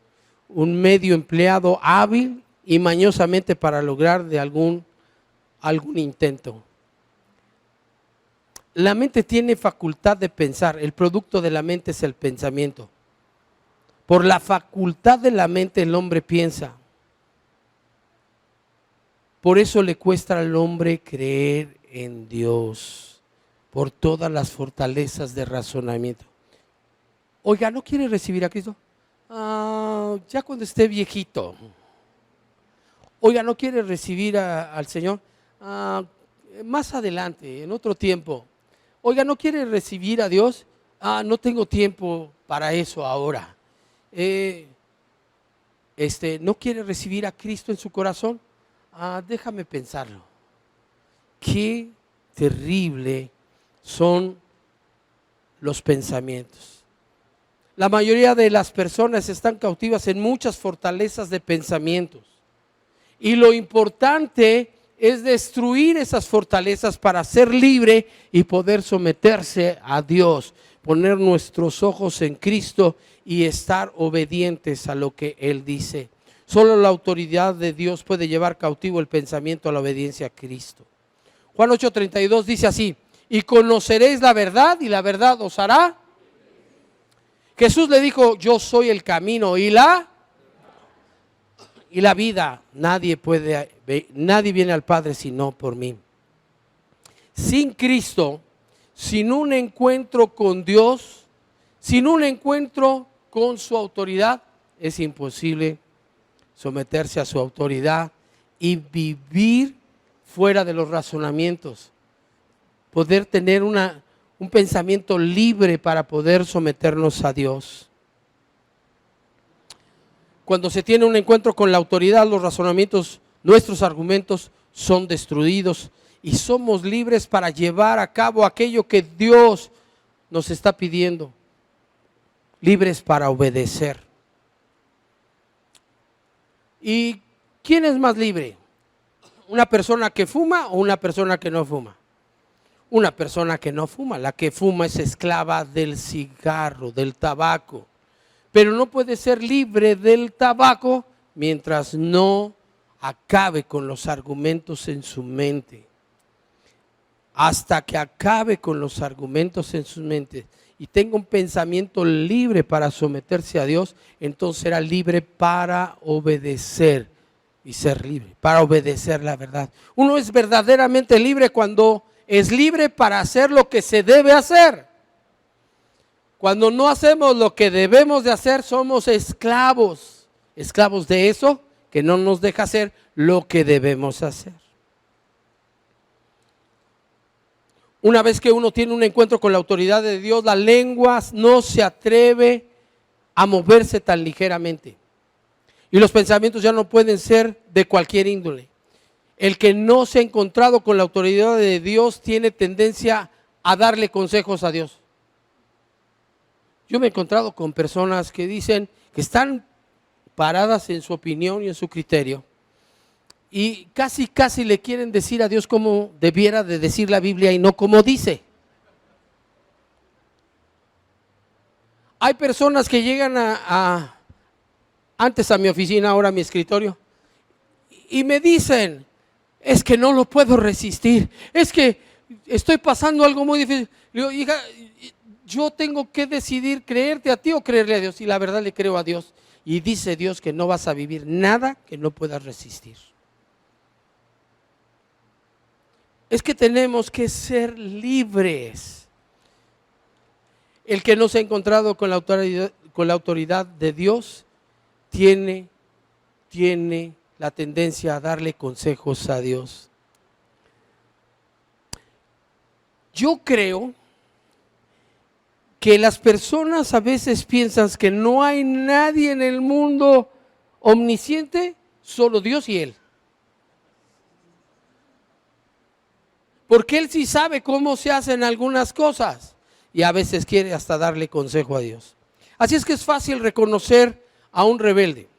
un medio empleado hábil y mañosamente para lograr de algún intento. La mente tiene facultad de pensar, el producto de la mente es el pensamiento. Por la facultad de la mente el hombre piensa. Por eso le cuesta al hombre creer en Dios, por todas las fortalezas de razonamiento. Oiga, ¿no quiere recibir a Cristo? Ya cuando esté viejito. Oiga, ¿no quiere recibir al Señor? Más adelante, en otro tiempo. Oiga, ¿no quiere recibir a Dios? No tengo tiempo para eso ahora. ¿No quiere recibir a Cristo en su corazón? Déjame pensarlo. Qué terrible son los pensamientos. La mayoría de las personas están cautivas en muchas fortalezas de pensamientos. Y lo importante es destruir esas fortalezas para ser libre y poder someterse a Dios, poner nuestros ojos en Cristo y estar obedientes a lo que Él dice. Solo la autoridad de Dios puede llevar cautivo el pensamiento a la obediencia a Cristo. Juan 8:32 dice así: y conoceréis la verdad y la verdad os hará. Jesús le dijo: yo soy el camino y la vida. Nadie viene al Padre sino por mí. Sin Cristo, sin un encuentro con Dios, sin un encuentro con su autoridad, es imposible someterse a su autoridad y vivir fuera de los razonamientos. Poder tener un pensamiento libre para poder someternos a Dios. Cuando se tiene un encuentro con la autoridad, los razonamientos, nuestros argumentos son destruidos y somos libres para llevar a cabo aquello que Dios nos está pidiendo. Libres para obedecer. ¿Y quién es más libre? ¿Una persona que fuma o una persona que no fuma? Una persona que no fuma. La que fuma es esclava del cigarro, del tabaco. Pero no puede ser libre del tabaco mientras no acabe con los argumentos en su mente. Hasta que acabe con los argumentos en su mente y tenga un pensamiento libre para someterse a Dios, entonces será libre para obedecer y ser libre, para obedecer la verdad. Uno es verdaderamente libre cuando es libre para hacer lo que se debe hacer. Cuando no hacemos lo que debemos de hacer, somos esclavos, esclavos de eso que no nos deja hacer lo que debemos hacer. Una vez que uno tiene un encuentro con la autoridad de Dios, la lengua no se atreve a moverse tan ligeramente. Y los pensamientos ya no pueden ser de cualquier índole. El que no se ha encontrado con la autoridad de Dios tiene tendencia a darle consejos a Dios. Yo me he encontrado con personas que dicen que están paradas en su opinión y en su criterio y casi le quieren decir a Dios cómo debiera de decir la Biblia y no como dice. Hay personas que llegan antes a mi oficina, ahora a mi escritorio, y me dicen, es que no lo puedo resistir, es que estoy pasando algo muy difícil. Le digo, hija, yo tengo que decidir creerte a ti o creerle a Dios, y la verdad le creo a Dios. Y dice Dios que no vas a vivir nada que no puedas resistir. Es que tenemos que ser libres. El que no se ha encontrado con la autoridad de Dios tiene la tendencia a darle consejos a Dios. Yo creo que las personas a veces piensan que no hay nadie en el mundo omnisciente, solo Dios y Él. Porque Él sí sabe cómo se hacen algunas cosas y a veces quiere hasta darle consejo a Dios. Así es que es fácil reconocer a un rebelde.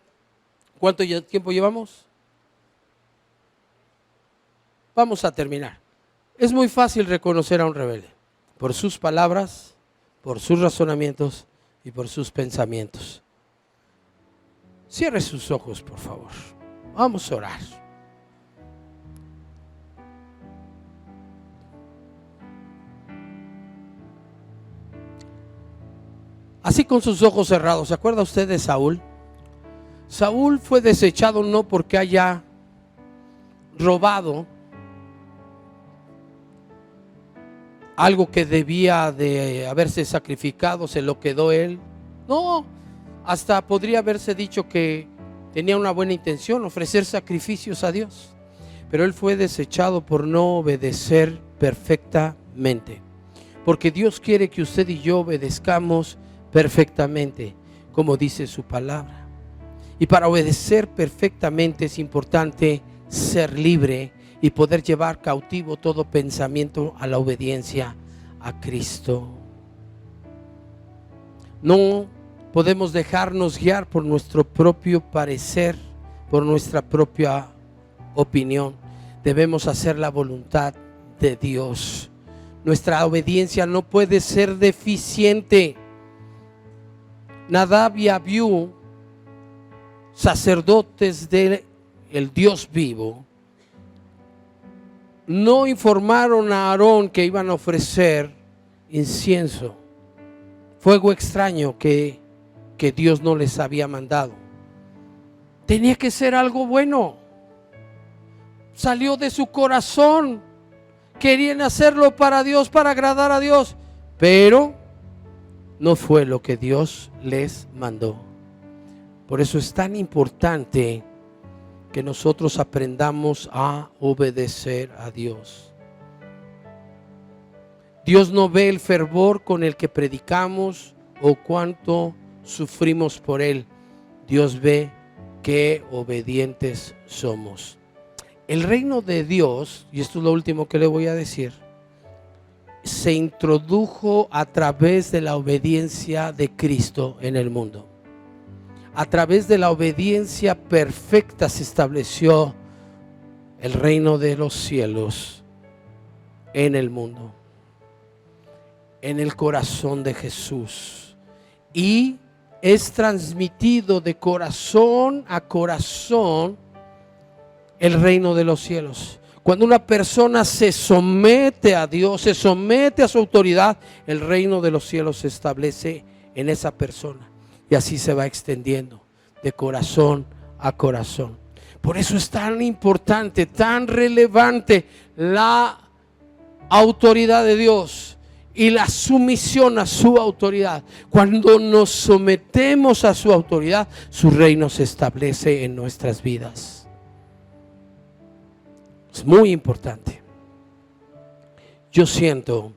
¿Cuánto tiempo llevamos? Vamos a terminar. Es muy fácil reconocer a un rebelde por sus palabras, por sus razonamientos y por sus pensamientos. Cierre sus ojos, por favor. Vamos a orar. Así con sus ojos cerrados, ¿se acuerda usted de Saúl? Saúl fue desechado no porque haya robado algo que debía de haberse sacrificado, se lo quedó él. No, hasta podría haberse dicho que tenía una buena intención, ofrecer sacrificios a Dios. Pero él fue desechado por no obedecer perfectamente. Porque Dios quiere que usted y yo obedezcamos perfectamente, como dice su palabra. Y para obedecer perfectamente es importante ser libre y poder llevar cautivo todo pensamiento a la obediencia a Cristo. No podemos dejarnos guiar por nuestro propio parecer, por nuestra propia opinión. Debemos hacer la voluntad de Dios. Nuestra obediencia no puede ser deficiente. Nadab y Abiú, sacerdotes del Dios vivo, no informaron a Aarón que iban a ofrecer incienso, fuego extraño que Dios no les había mandado. Tenía que ser algo bueno. Salió de su corazón. Querían hacerlo para Dios, para agradar a Dios, pero no fue lo que Dios les mandó. Por eso es tan importante que nosotros aprendamos a obedecer a Dios. Dios no ve el fervor con el que predicamos o cuánto sufrimos por Él. Dios ve qué obedientes somos. El reino de Dios, y esto es lo último que le voy a decir, se introdujo a través de la obediencia de Cristo en el mundo. A través de la obediencia perfecta se estableció el reino de los cielos en el mundo, en el corazón de Jesús, y es transmitido de corazón a corazón el reino de los cielos. Cuando una persona se somete a Dios, se somete a su autoridad, el reino de los cielos se establece en esa persona y así se va extendiendo de corazón a corazón. Por eso es tan importante, tan relevante la autoridad de Dios y la sumisión a su autoridad. Cuando nos sometemos a su autoridad, su reino se establece en nuestras vidas. Es muy importante. Yo siento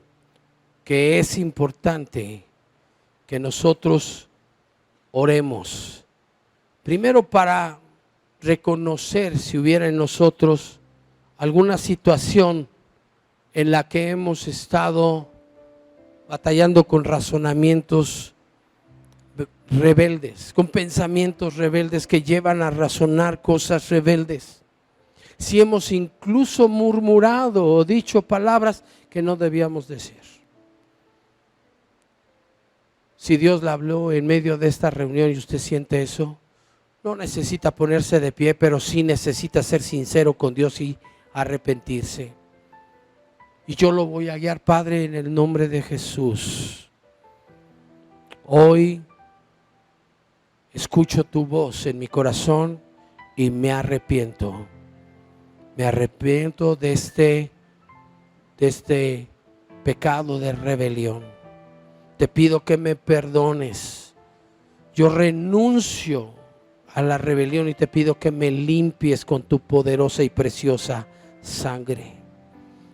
que es importante que nosotros oremos. Primero, para reconocer si hubiera en nosotros alguna situación en la que hemos estado batallando con razonamientos rebeldes, con pensamientos rebeldes que llevan a razonar cosas rebeldes. Si hemos incluso murmurado o dicho palabras que no debíamos decir. Si Dios le habló en medio de esta reunión y usted siente eso, no necesita ponerse de pie, pero sí necesita ser sincero con Dios y arrepentirse. Y yo lo voy a guiar, Padre, en el nombre de Jesús. Hoy escucho tu voz en mi corazón y me arrepiento. Me arrepiento de este pecado de rebelión. Te pido que me perdones. Yo renuncio a la rebelión y te pido que me limpies con tu poderosa y preciosa sangre.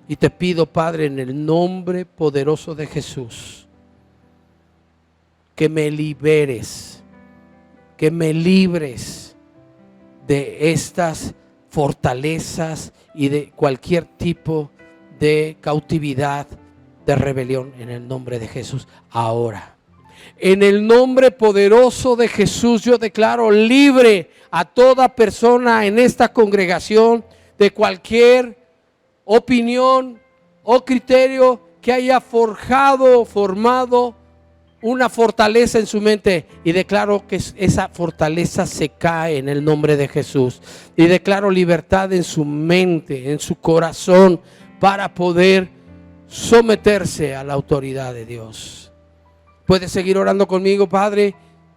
Y te pido, Padre, en el nombre poderoso de Jesús, que me liberes, que me libres de estas fortalezas y de cualquier tipo de cautividad, de rebelión, en el nombre de Jesús. Ahora, en el nombre poderoso de Jesús, yo declaro libre a toda persona en esta congregación de cualquier opinión o criterio que haya formado una fortaleza en su mente, y declaro que esa fortaleza se cae en el nombre de Jesús, y declaro libertad en su mente, en su corazón, para poder someterse a la autoridad de Dios. Puedes seguir orando conmigo. Padre,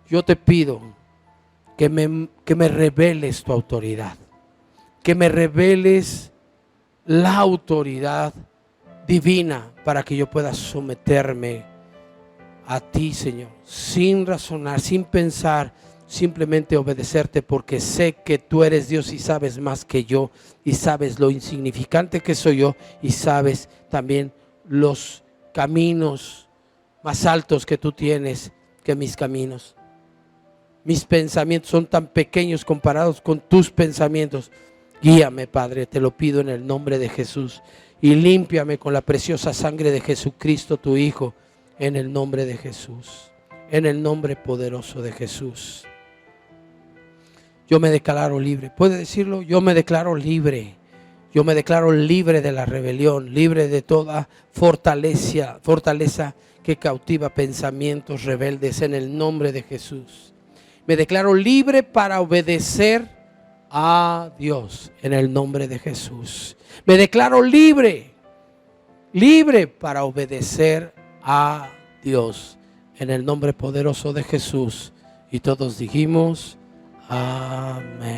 yo te pido que me reveles tu autoridad, que me reveles la autoridad divina para que yo pueda someterme a ti, Señor, sin razonar, sin pensar, simplemente obedecerte, porque sé que tú eres Dios y sabes más que yo, y sabes lo insignificante que soy yo, y sabes también los caminos más altos que tú tienes que mis caminos. Mis pensamientos son tan pequeños comparados con tus pensamientos. Guíame, Padre, te lo pido en el nombre de Jesús, y límpiame con la preciosa sangre de Jesucristo, tu Hijo, en el nombre de Jesús, en el nombre poderoso de Jesús. Yo me declaro libre. ¿Puede decirlo? Yo me declaro libre. Yo me declaro libre de la rebelión, libre de toda fortaleza que cautiva pensamientos rebeldes, en el nombre de Jesús. Me declaro libre para obedecer a Dios, en el nombre de Jesús. Me declaro libre para obedecer a Dios, en el nombre poderoso de Jesús. Y todos dijimos amén.